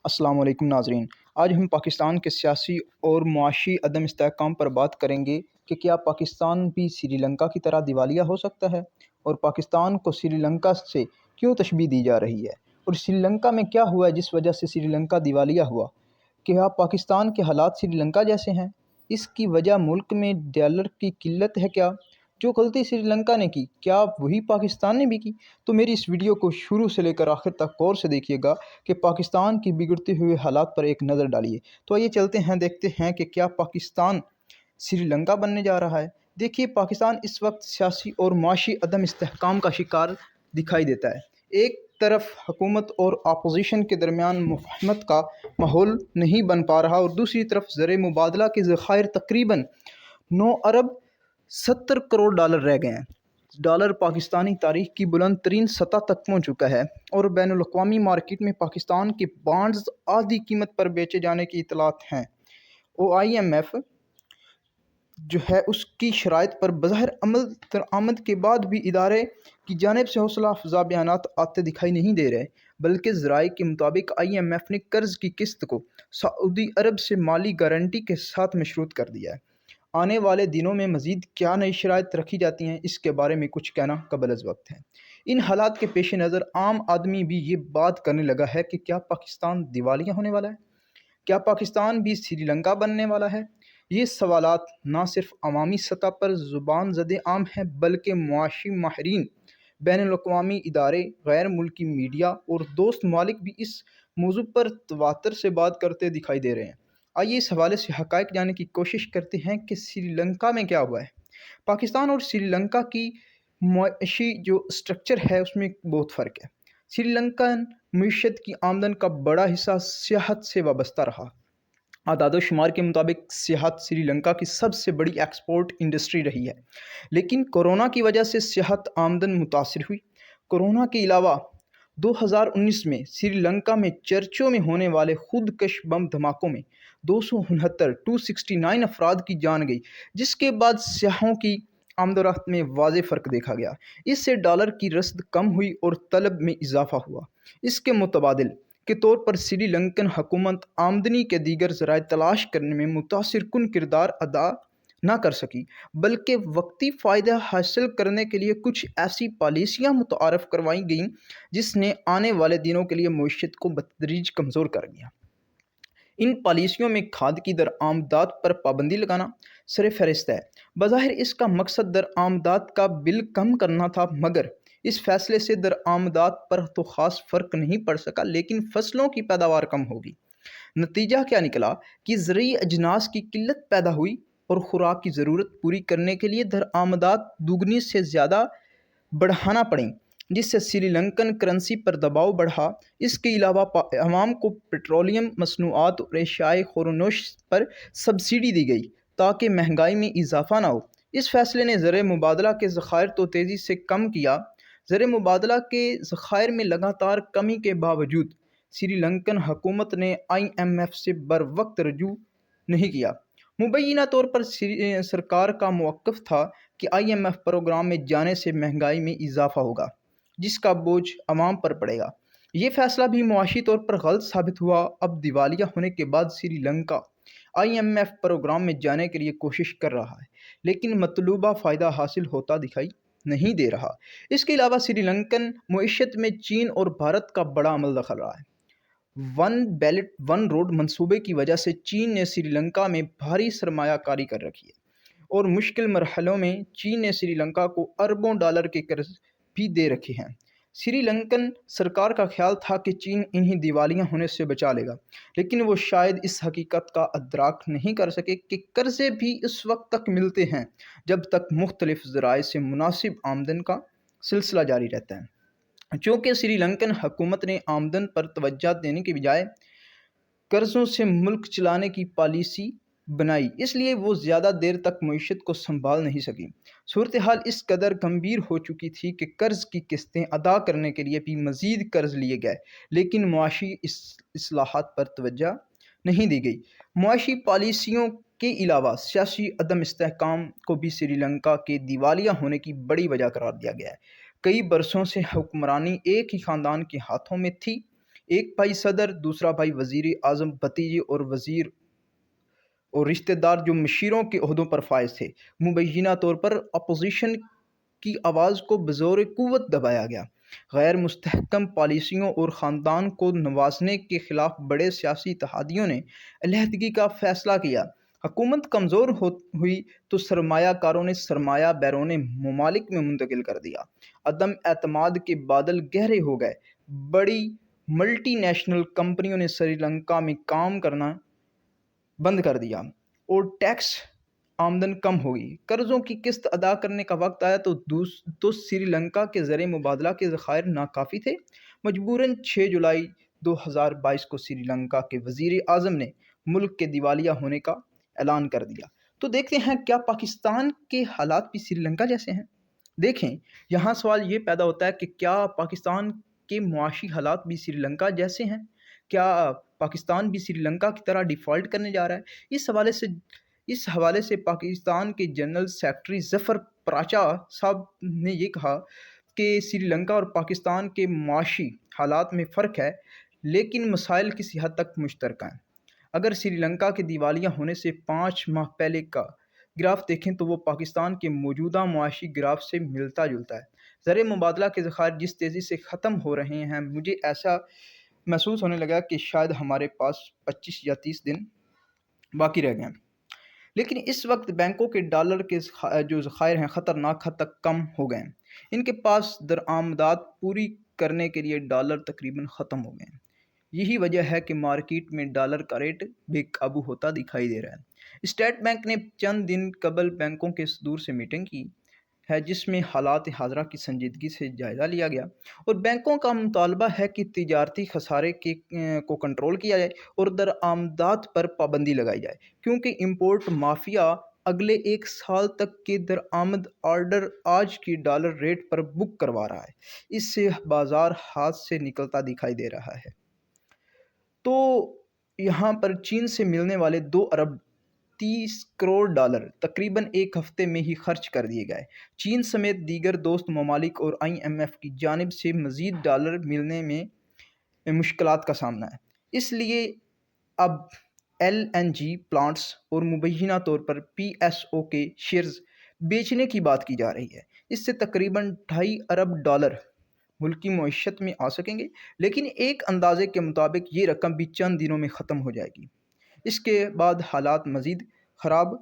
السلام علیکم ناظرین، آج ہم پاکستان کے سیاسی اور معاشی عدم استحکام پر بات کریں گے کہ کیا پاکستان بھی سری لنکا کی طرح دیوالیہ ہو سکتا ہے، اور پاکستان کو سری لنکا سے کیوں تشبیہ دی جا رہی ہے، اور سری لنکا میں کیا ہوا ہے جس وجہ سے سری لنکا دیوالیہ ہوا۔ کیا پاکستان کے حالات سری لنکا جیسے ہیں؟ اس کی وجہ ملک میں ڈالر کی قلت ہے کیا؟ جو غلطی سری لنکا نے کی کیا وہی پاکستان نے بھی کی؟ تو میری اس ویڈیو کو شروع سے لے کر آخر تک غور سے دیکھیے گا کہ پاکستان کی بگڑتے ہوئے حالات پر ایک نظر ڈالیے۔ تو آئیے چلتے ہیں، دیکھتے ہیں کہ کیا پاکستان سری لنکا بننے جا رہا ہے۔ دیکھیے، پاکستان اس وقت سیاسی اور معاشی عدم استحکام کا شکار دکھائی دیتا ہے۔ ایک طرف حکومت اور اپوزیشن کے درمیان مفاہمت کا ماحول نہیں بن پا رہا، اور دوسری طرف زر مبادلہ کے ذخائر تقریباً 9 ارب 70 کروڑ ڈالر رہ گئے ہیں۔ ڈالر پاکستانی تاریخ کی بلند ترین سطح تک پہنچ چکا ہے، اور بین الاقوامی مارکیٹ میں پاکستان کے بانڈز آدھی قیمت پر بیچے جانے کی اطلاعات ہیں۔ IMF جو ہے اس کی شرائط پر بظاہر عمل درآمد کے بعد بھی ادارے کی جانب سے حوصلہ افزا بیانات آتے دکھائی نہیں دے رہے، بلکہ ذرائع کے مطابق IMF نے قرض کی قسط کو سعودی عرب سے مالی گارنٹی کے ساتھ مشروط کر دیا ہے۔ آنے والے دنوں میں مزید کیا نئی شرائط رکھی جاتی ہیں، اس کے بارے میں کچھ کہنا قبل از وقت ہے۔ ان حالات کے پیش نظر عام آدمی بھی یہ بات کرنے لگا ہے کہ کیا پاکستان دیوالیہ ہونے والا ہے؟ کیا پاکستان بھی سری لنکا بننے والا ہے؟ یہ سوالات نہ صرف عوامی سطح پر زبان زد عام ہیں، بلکہ معاشی ماہرین، بین الاقوامی ادارے، غیر ملکی میڈیا اور دوست ممالک بھی اس موضوع پر تواتر سے بات کرتے دکھائی دے رہے ہیں۔ آئیے اس حوالے سے حقائق جاننے کی کوشش کرتے ہیں کہ سری لنکا میں کیا ہوا ہے۔ پاکستان اور سری لنکا کی معاشی جو اسٹرکچر ہے اس میں بہت فرق ہے۔ سری لنکن معیشت کی آمدن کا بڑا حصہ سیاحت سے وابستہ رہا۔ اعداد و شمار کے مطابق سیاحت سری لنکا کی سب سے بڑی ایکسپورٹ انڈسٹری رہی ہے، لیکن کورونا کی وجہ سے سیاحت آمدن متاثر ہوئی۔ کورونا کے علاوہ 2019 میں سری لنکا میں چرچوں میں ہونے والے خود کش بم دھماکوں میں 269 افراد کی جان گئی، جس کے بعد سیاحوں کی آمد و رفت میں واضح فرق دیکھا گیا۔ اس سے ڈالر کی رسد کم ہوئی اور طلب میں اضافہ ہوا۔ اس کے متبادل کے طور پر سری لنکن حکومت آمدنی کے دیگر ذرائع تلاش کرنے میں متاثر کن کردار ادا نہ کر سکی، بلکہ وقتی فائدہ حاصل کرنے کے لیے کچھ ایسی پالیسیاں متعارف کروائی گئیں جس نے آنے والے دنوں کے لیے معیشت کو بتدریج کمزور کر دیا۔ ان پالیسیوں میں کھاد کی درآمدات پر پابندی لگانا سر فہرست ہے۔ بظاہر اس کا مقصد درآمدات کا بل کم کرنا تھا، مگر اس فیصلے سے درآمدات پر تو خاص فرق نہیں پڑ سکا، لیکن فصلوں کی پیداوار کم ہوگی۔ نتیجہ کیا نکلا کہ زرعی اجناس کی قلت پیدا ہوئی، اور خوراک کی ضرورت پوری کرنے کے لیے درآمدات دوگنی سے زیادہ بڑھانا پڑیں، جس سے سری لنکن کرنسی پر دباؤ بڑھا۔ اس کے علاوہ عوام کو پیٹرولیم مصنوعات اور اشیائے خورنوش پر سبسڈی دی گئی تاکہ مہنگائی میں اضافہ نہ ہو۔ اس فیصلے نے زر مبادلہ کے ذخائر تو تیزی سے کم کیا۔ زر مبادلہ کے ذخائر میں لگاتار کمی کے باوجود سری لنکن حکومت نے IMF سے بروقت رجوع نہیں کیا۔ مبینہ طور پر سرکار کا موقف تھا کہ IMF پروگرام میں جانے سے مہنگائی میں اضافہ ہوگا، جس کا بوجھ عوام پر پڑے گا۔ یہ فیصلہ بھی معاشی طور پر غلط ثابت ہوا۔ اب دیوالیہ ہونے کے بعد سری لنکا IMF پروگرام میں جانے کے لیے کوشش کر رہا ہے، لیکن مطلوبہ فائدہ حاصل ہوتا دکھائی نہیں دے رہا۔ اس کے علاوہ سری لنکن معیشت میں چین اور بھارت کا بڑا عمل دخل رہا ہے۔ ون بیلٹ ون روڈ منصوبے کی وجہ سے چین نے سری لنکا میں بھاری سرمایہ کاری کر رکھی ہے، اور مشکل مرحلوں میں چین نے سری لنکا کو اربوں ڈالر کے قرض بھی دے رکھے ہیں۔ سری لنکن سرکار کا خیال تھا کہ چین انہیں دیوالیہ ہونے سے بچا لے گا، لیکن وہ شاید اس حقیقت کا ادراک نہیں کر سکے کہ قرضے بھی اس وقت تک ملتے ہیں جب تک مختلف ذرائع سے مناسب آمدن کا سلسلہ جاری رہتا ہے۔ چونکہ سری لنکن حکومت نے آمدن پر توجہ دینے کے بجائے قرضوں سے ملک چلانے کی پالیسی بنائی، اس لیے وہ زیادہ دیر تک معیشت کو سنبھال نہیں سکی۔ صورتحال اس قدر گمبھیر ہو چکی تھی کہ قرض کی قسطیں ادا کرنے کے لیے بھی مزید قرض لیے گئے، لیکن معاشی اصلاحات پر توجہ نہیں دی گئی۔ معاشی پالیسیوں کے علاوہ سیاسی عدم استحکام کو بھی سری لنکا کے دیوالیہ ہونے کی بڑی وجہ قرار دیا گیا ہے۔ کئی برسوں سے حکمرانی ایک ہی خاندان کے ہاتھوں میں تھی۔ ایک بھائی صدر، دوسرا بھائی وزیر اعظم، بھتیجے اور وزیر اور رشتہ دار جو مشیروں کے عہدوں پر فائز تھے۔ مبینہ طور پر اپوزیشن کی آواز کو بزور قوت دبایا گیا۔ غیر مستحکم پالیسیوں اور خاندان کو نوازنے کے خلاف بڑے سیاسی اتحادیوں نے علیحدگی کا فیصلہ کیا۔ حکومت کمزور ہوئی تو سرمایہ کاروں نے سرمایہ بیرون ممالک میں منتقل کر دیا۔ عدم اعتماد کے بادل گہرے ہو گئے۔ بڑی ملٹی نیشنل کمپنیوں نے سری لنکا میں کام کرنا بند کر دیا اور ٹیکس آمدن کم ہو گئی۔ قرضوں کی قسط ادا کرنے کا وقت آیا تو سری لنکا کے زر مبادلہ کے ذخائر ناکافی تھے۔ مجبوراً 6 جولائی 2022 کو سری لنکا کے وزیر اعظم نے ملک کے دیوالیہ ہونے کا اعلان کر دیا۔ تو دیکھتے ہیں کیا پاکستان کے حالات بھی سری لنکا جیسے ہیں؟ دیکھیں، یہاں سوال یہ پیدا ہوتا ہے کہ کیا پاکستان کے معاشی حالات بھی سری لنکا جیسے ہیں؟ کیا پاکستان بھی سری لنکا کی طرح ڈیفالٹ کرنے جا رہا ہے؟ اس حوالے سے پاکستان کے جنرل سیکرٹری ظفر پراچا صاحب نے یہ کہا کہ سری لنکا اور پاکستان کے معاشی حالات میں فرق ہے، لیکن مسائل کسی حد تک مشترکہ ہیں۔ اگر سری لنکا کے دیوالیہ ہونے سے 5 ماہ پہلے کا گراف دیکھیں تو وہ پاکستان کے موجودہ معاشی گراف سے ملتا جلتا ہے۔ زر مبادلہ کے ذخائر جس تیزی سے ختم ہو رہے ہیں، مجھے ایسا محسوس ہونے لگا کہ شاید ہمارے پاس 25 یا 30 دن باقی رہ گئے ہیں۔ لیکن اس وقت بینکوں کے ڈالر کے جو ذخائر ہیں خطرناک حد تک کم ہو گئے ہیں۔ ان کے پاس درآمدات پوری کرنے کے لیے ڈالر تقریباً ختم ہو گئے ہیں۔ یہی وجہ ہے کہ مارکیٹ میں ڈالر کا ریٹ بے قابو ہوتا دکھائی دے رہا ہے۔ اسٹیٹ بینک نے چند دن قبل بینکوں کے صدور سے میٹنگ کی ہے، جس میں حالات حاضرہ کی سنجیدگی سے جائزہ لیا گیا اور بینکوں کا مطالبہ ہے کہ تجارتی خسارے کو کنٹرول کیا جائے اور درآمدات پر پابندی لگائی جائے، کیونکہ امپورٹ مافیا اگلے 1 سال تک کے درآمد آرڈر آج کی ڈالر ریٹ پر بک کروا رہا ہے۔ اس سے بازار ہاتھ سے نکلتا دکھائی دے رہا ہے۔ تو یہاں پر چین سے ملنے والے 2 ارب 30 کروڑ ڈالر تقریباً 1 ہفتے میں ہی خرچ کر دیے گئے۔ چین سمیت دیگر دوست ممالک اور IMF کی جانب سے مزید ڈالر ملنے میں مشکلات کا سامنا ہے۔ اس لیے اب LNG پلانٹس اور مبینہ طور پر PSO کے شیئرز بیچنے کی بات کی جا رہی ہے۔ اس سے تقریباً 2.5 ارب ڈالر ملکی معیشت میں آ سکیں گے، لیکن ایک اندازے کے مطابق یہ رقم بھی چند دنوں میں ختم ہو جائے گی۔ اس کے بعد حالات مزید خراب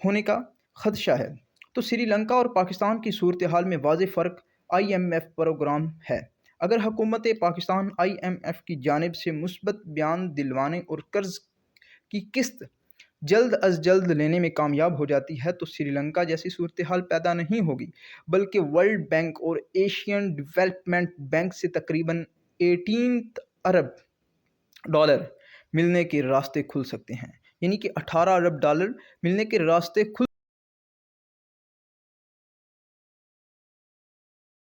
ہونے کا خدشہ ہے۔ تو سری لنکا اور پاکستان کی صورتحال میں واضح فرق IMF پروگرام ہے۔ اگر حکومت پاکستان IMF کی جانب سے مثبت بیان دلوانے اور قرض کی قسط جلد از جلد لینے میں کامیاب ہو جاتی ہے تو سری لنکا جیسی صورتحال پیدا نہیں ہوگی، بلکہ ورلڈ بینک اور ایشین ڈیولپمنٹ بینک سے تقریباً 18 ارب ڈالر ملنے کے راستے کھل سکتے ہیں، یعنی کہ 18 ارب ڈالر ملنے کے راستے کھل